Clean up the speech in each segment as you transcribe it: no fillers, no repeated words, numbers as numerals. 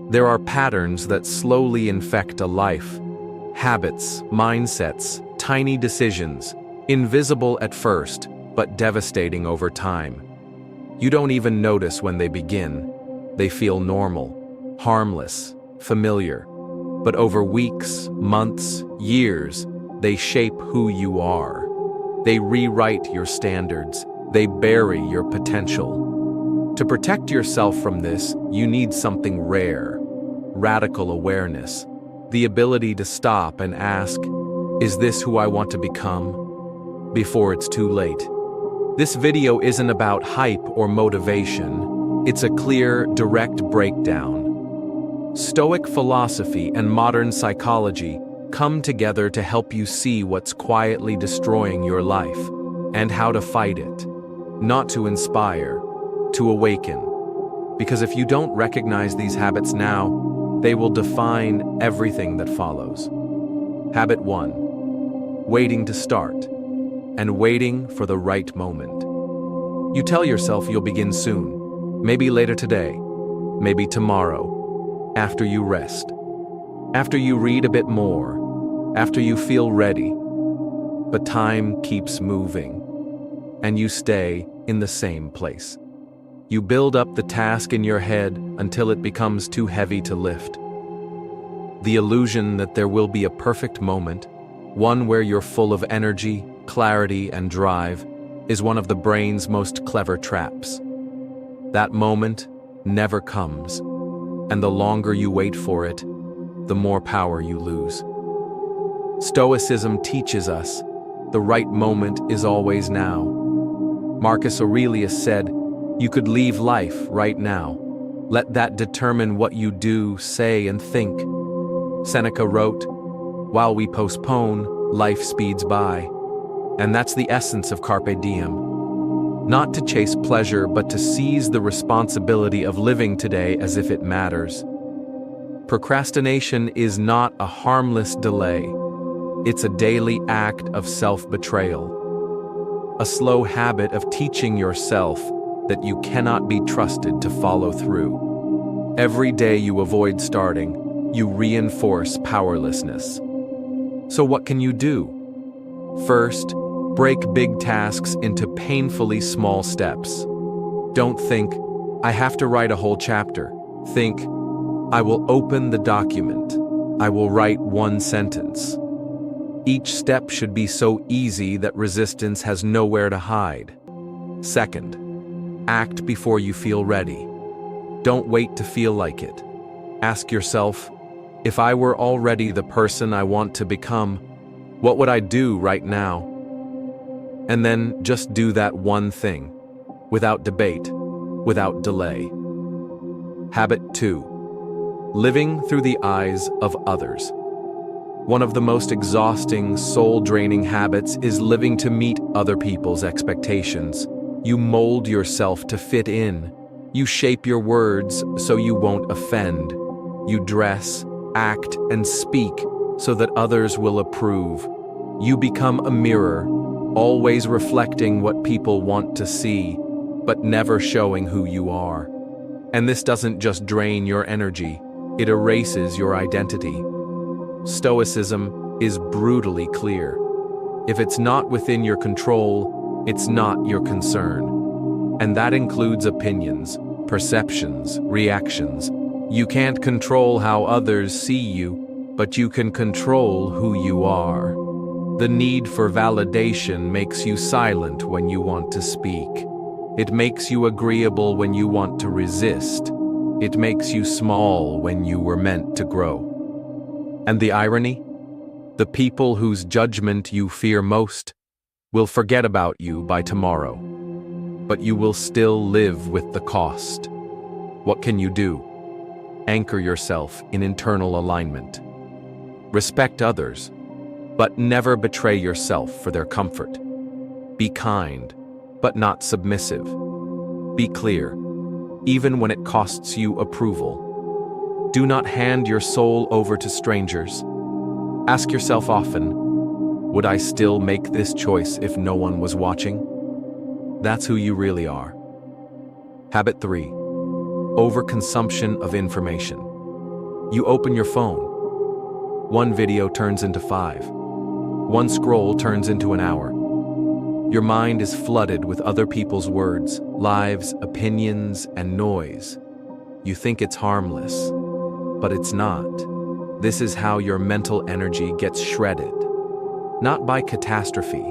There are patterns that slowly infect a life. Habits, mindsets, tiny decisions, invisible at first, but devastating over time. You don't even notice when they begin. They feel normal, harmless, familiar. But over weeks, months, years, they shape who you are. They rewrite your standards. They bury your potential. To protect yourself from this, you need something rare: radical awareness. The ability to stop and ask, is this who I want to become? Before it's too late. This video isn't about hype or motivation. It's a clear, direct breakdown. Stoic philosophy and modern psychology come together to help you see what's quietly destroying your life and how to fight it. Not to inspire, to awaken. Because if you don't recognize these habits now, they will define everything that follows. Habit 1. Waiting to start, and waiting for the right moment. You tell yourself you'll begin soon, maybe later today, maybe tomorrow, after you rest, after you read a bit more, after you feel ready. But time keeps moving, and you stay in the same place. You build up the task in your head until it becomes too heavy to lift. The illusion that there will be a perfect moment, one where you're full of energy, clarity, and drive, is one of the brain's most clever traps. That moment never comes, and the longer you wait for it, the more power you lose. Stoicism teaches us the right moment is always now. Marcus Aurelius said, "You could leave life right now. Let that determine what you do, say, and think." Seneca wrote, "While we postpone, life speeds by." And that's the essence of carpe diem. Not to chase pleasure, but to seize the responsibility of living today as if it matters. Procrastination is not a harmless delay. It's a daily act of self-betrayal. A slow habit of teaching yourself that you cannot be trusted to follow through. Every day you avoid starting, you reinforce powerlessness. So what can you do? First, break big tasks into painfully small steps. Don't think, I have to write a whole chapter. Think, I will open the document. I will write one sentence. Each step should be so easy that resistance has nowhere to hide. Second, act before you feel ready. Don't wait to feel like it. Ask yourself, if I were already the person I want to become, what would I do right now? And then just do that one thing, without debate, without delay. Habit 2. Living through the eyes of others. One of the most exhausting, soul-draining habits is living to meet other people's expectations. You mold yourself to fit in. You shape your words so you won't offend. You dress, act, and speak so that others will approve. You become a mirror, always reflecting what people want to see, but never showing who you are. And this doesn't just drain your energy, it erases your identity. Stoicism is brutally clear. If it's not within your control, it's not your concern. And that includes opinions, perceptions, reactions. You can't control how others see you, but you can control who you are. The need for validation makes you silent when you want to speak. It makes you agreeable when you want to resist. It makes you small when you were meant to grow. And the irony? The people whose judgment you fear most will forget about you by tomorrow. But you will still live with the cost. What can you do? Anchor yourself in internal alignment. Respect others, but never betray yourself for their comfort. Be kind, but not submissive. Be clear, even when it costs you approval. Do not hand your soul over to strangers. Ask yourself often, would I still make this choice if no one was watching? That's who you really are. Habit 3. Overconsumption of information. You open your phone. One video turns into 5. One scroll turns into an hour. Your mind is flooded with other people's words, lives, opinions, and noise. You think it's harmless, but it's not. This is how your mental energy gets shredded. Not by catastrophe,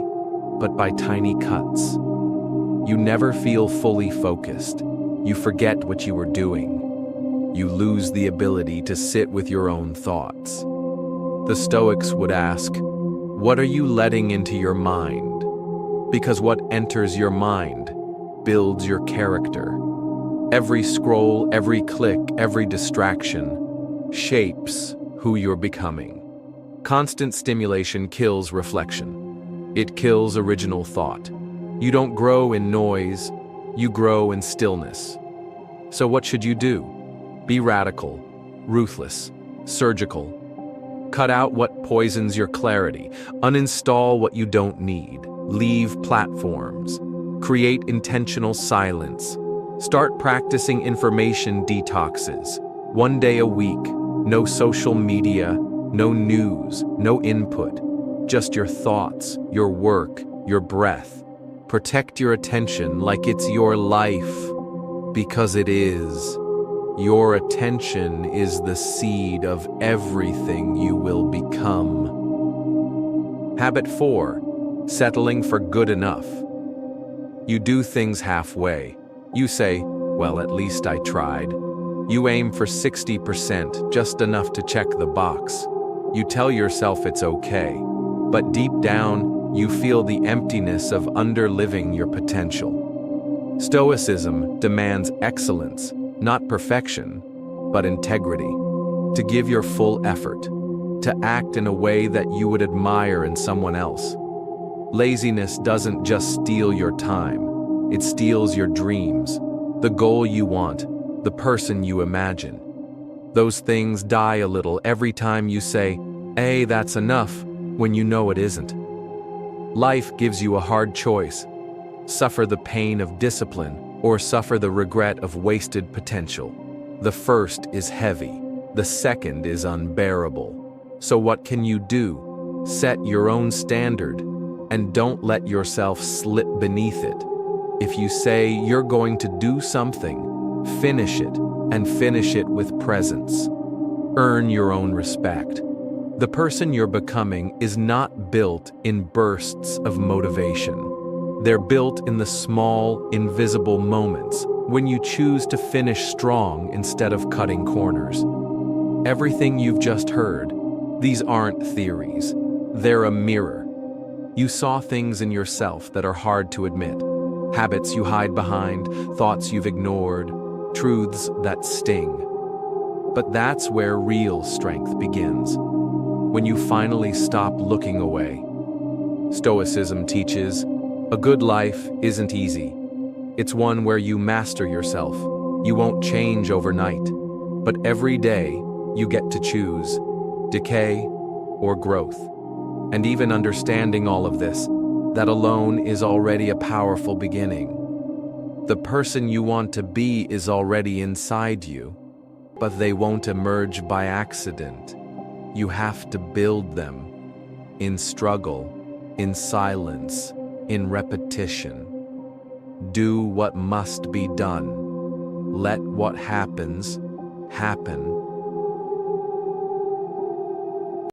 but by tiny cuts. You never feel fully focused. You forget what you were doing. You lose the ability to sit with your own thoughts. The Stoics would ask, what are you letting into your mind? Because what enters your mind builds your character. Every scroll, every click, every distraction shapes who you're becoming. Constant stimulation kills reflection. It kills original thought. You don't grow in noise, you grow in stillness. So what should you do? Be radical, ruthless, surgical. Cut out what poisons your clarity. Uninstall what you don't need. Leave platforms. Create intentional silence. Start practicing information detoxes. 1 day a week. No social media, no news, no input. Just your thoughts, your work, your breath. Protect your attention like it's your life, because it is. Your attention is the seed of everything you will become. Habit 4. Settling for good enough. You do things halfway. You say, well, at least I tried. You aim for 60%, just enough to check the box. You tell yourself it's okay, but deep down, you feel the emptiness of underliving your potential. Stoicism demands excellence, not perfection, but integrity. To give your full effort, to act in a way that you would admire in someone else. Laziness doesn't just steal your time, it steals your dreams, the goal you want, the person you imagine. Those things die a little every time you say, "Hey, that's enough," when you know it isn't. Life gives you a hard choice. Suffer the pain of discipline or suffer the regret of wasted potential. The first is heavy, the second is unbearable. So what can you do? Set your own standard and don't let yourself slip beneath it. If you say you're going to do something, finish it, and finish it with presence. Earn your own respect. The person you're becoming is not built in bursts of motivation. They're built in the small, invisible moments when you choose to finish strong instead of cutting corners. Everything you've just heard, these aren't theories. They're a mirror. You saw things in yourself that are hard to admit. Habits you hide behind, thoughts you've ignored, truths that sting. But that's where real strength begins. When you finally stop looking away. Stoicism teaches, a good life isn't easy. It's one where you master yourself. You won't change overnight. But every day, you get to choose decay or growth. And even understanding all of this, that alone is already a powerful beginning. The person you want to be is already inside you, but they won't emerge by accident. You have to build them in struggle, in silence, in repetition. Do what must be done. Let what happens, happen.